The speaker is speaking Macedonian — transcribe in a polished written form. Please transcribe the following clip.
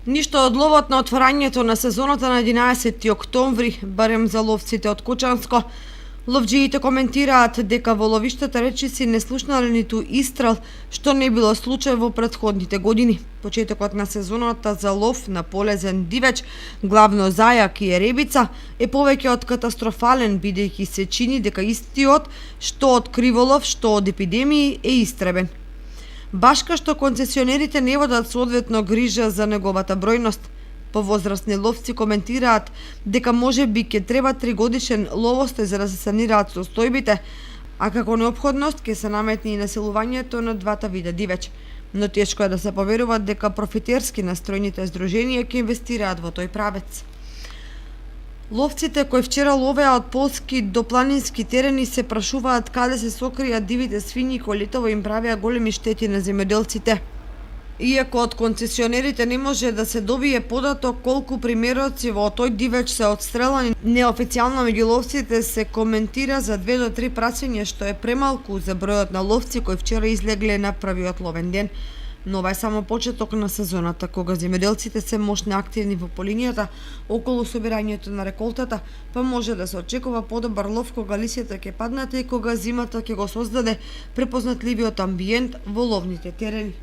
Ништо од ловот на отворањето на сезоната на 11 октомври, барем за ловците од Кучанско. Ловџиите коментираат дека во ловиштата речиси не слушнале ниту истрел, што не било случај во претходните години. Почетокот на сезоната за лов на полезен дивеч, главно зајак и еребица, е повеќе од катастрофален, бидејќи се чини дека истиот, што од криволов, што од епидемии, е истребен. Башка што концесионерите не водат соодветно грижа за неговата бројност. Повозрастни ловци коментираат дека може би ќе треба 3-годишен ловостој за да се санираат состојбите, а како неопходност ќе се наметни и населувањето на двата вида дивеч. Но тешко е да се поверуваат дека профитерски настроените здруженија ќе инвестираат во тој правец. Ловците кои вчера ловеа од полски до планински терени се прашуваат каде се сокријат дивите свињи кои летово им правеа големи штети на земјоделците. Иако од концесионерите не може да се добие податок колку примероци во тој дивеч се отстрелани, неофицијално меѓу ловците се коментира за 2 до 3 прашања, што е премалку за бројот на ловци кои вчера излегле на првиот ловен ден. Но ова е само почеток на сезоната, кога земјоделците се мощно активни во полинијата околу собирањето на реколтата, па може да се очекува подобар лов кога лисјата ќе паднат и кога зимата ќе го создаде препознатливиот амбиент во ловните терени.